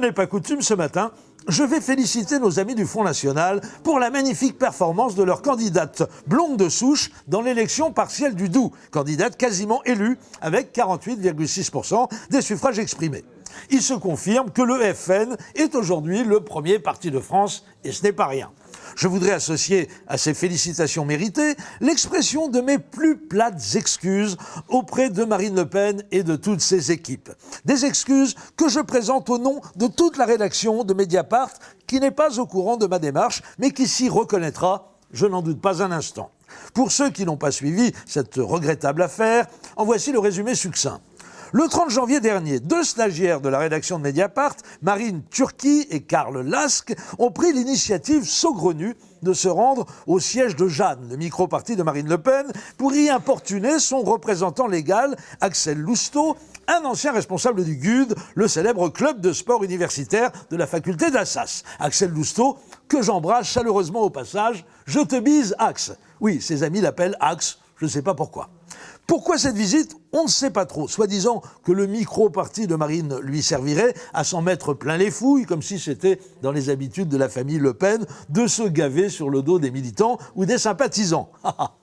n'est pas coutume ce matin, je vais féliciter nos amis du Front National pour la magnifique performance de leur candidate blonde de souche dans l'élection partielle du Doubs, candidate quasiment élue avec 48,6% des suffrages exprimés. Il se confirme que le FN est aujourd'hui le premier parti de France et ce n'est pas rien. Je voudrais associer à ces félicitations méritées l'expression de mes plus plates excuses auprès de Marine Le Pen et de toutes ses équipes. Des excuses que je présente au nom de toute la rédaction de Mediapart qui n'est pas au courant de ma démarche mais qui s'y reconnaîtra, je n'en doute pas un instant. Pour ceux qui n'ont pas suivi cette regrettable affaire, en voici le résumé succinct. Le 30 janvier dernier, 2 stagiaires de la rédaction de Mediapart, Marine Turki et Karl Lask, ont pris l'initiative saugrenue de se rendre au siège de Jeanne, le micro-parti de Marine Le Pen, pour y importuner son représentant légal, Axel Lousteau, un ancien responsable du GUD, le célèbre club de sport universitaire de la faculté d'Assas. Axel Lousteau, que j'embrasse chaleureusement au passage, je te bise Axe. Oui, ses amis l'appellent Axe, je ne sais pas pourquoi. Pourquoi cette visite? On ne sait pas trop. Soi-disant que le micro-parti de Marine lui servirait à s'en mettre plein les fouilles, comme si c'était dans les habitudes de la famille Le Pen de se gaver sur le dos des militants ou des sympathisants.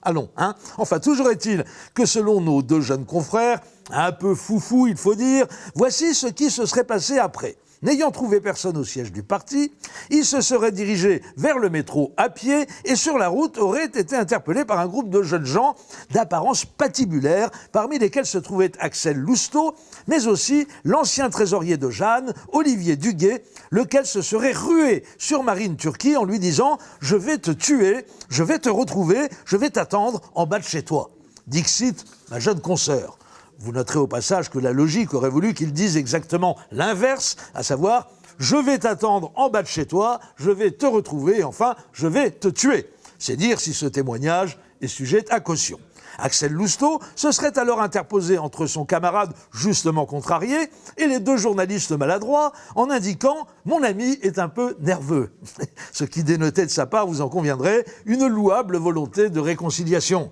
Allons, hein. Enfin, toujours est-il que selon nos 2 jeunes confrères, un peu foufou il faut dire, voici ce qui se serait passé après. N'ayant trouvé personne au siège du parti, il se serait dirigé vers le métro à pied et sur la route aurait été interpellé par un groupe de jeunes gens d'apparence patibulaire, parmi lesquels se trouvait Axel Lousteau, mais aussi l'ancien trésorier de Jeanne, Olivier Duguet, lequel se serait rué sur Marine Turki en lui disant « Je vais te tuer, je vais te retrouver, je vais t'attendre en bas de chez toi ». Dixit, ma jeune consoeur. Vous noterez au passage que la logique aurait voulu qu'il dise exactement l'inverse, à savoir « je vais t'attendre en bas de chez toi, je vais te retrouver, enfin, je vais te tuer ». C'est dire si ce témoignage est sujet à caution. Axel Lousteau se serait alors interposé entre son camarade justement contrarié et les 2 journalistes maladroits en indiquant « mon ami est un peu nerveux », ce qui dénotait de sa part, vous en conviendrez, une louable volonté de réconciliation.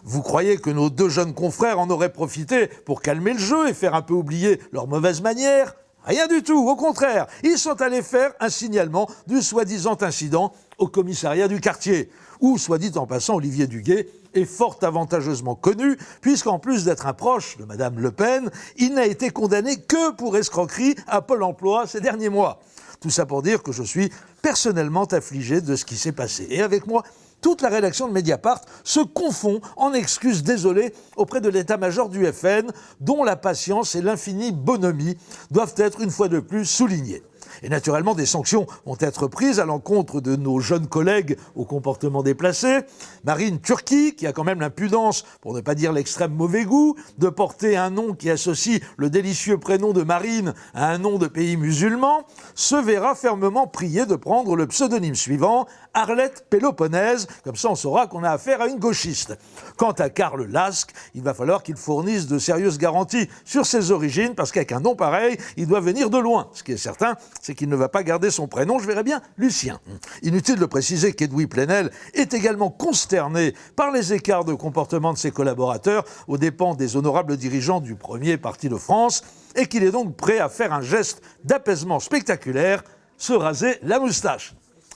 Vous croyez que nos 2 jeunes confrères en auraient profité pour calmer le jeu et faire un peu oublier leurs mauvaises manières? Rien du tout, au contraire, ils sont allés faire un signalement du soi-disant incident au commissariat du quartier, où, soit dit en passant, Olivier Duguet est fort avantageusement connu, puisqu'en plus d'être un proche de Madame Le Pen, il n'a été condamné que pour escroquerie à Pôle emploi ces derniers mois. Tout ça pour dire que je suis personnellement affligé de ce qui s'est passé. Et avec moi, toute la rédaction de Mediapart se confond en excuses désolées auprès de l'état-major du FN, dont la patience et l'infinie bonhomie doivent être une fois de plus soulignées. Et naturellement, des sanctions vont être prises à l'encontre de nos jeunes collègues au comportement déplacé. Marine Turki, qui a quand même l'impudence, pour ne pas dire l'extrême mauvais goût, de porter un nom qui associe le délicieux prénom de Marine à un nom de pays musulman, se verra fermement priée de prendre le pseudonyme suivant, Arlette Péloponnèse, comme ça on saura qu'on a affaire à une gauchiste. Quant à Karl Lask, il va falloir qu'il fournisse de sérieuses garanties sur ses origines, parce qu'avec un nom pareil, il doit venir de loin. Ce qui est certain, c'est qu'il ne va pas garder son prénom, je verrais bien Lucien. Inutile de préciser qu'Edoui Plenel est également consterné par les écarts de comportement de ses collaborateurs aux dépens des honorables dirigeants du premier parti de France, et qu'il est donc prêt à faire un geste d'apaisement spectaculaire, se raser la moustache.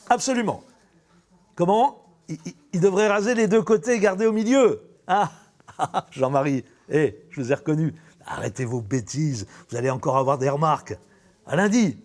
Absolument. Comment? Il devrait raser les 2 côtés et garder au milieu. Ah, Jean-Marie, je vous ai reconnu. Arrêtez vos bêtises, vous allez encore avoir des remarques. À lundi.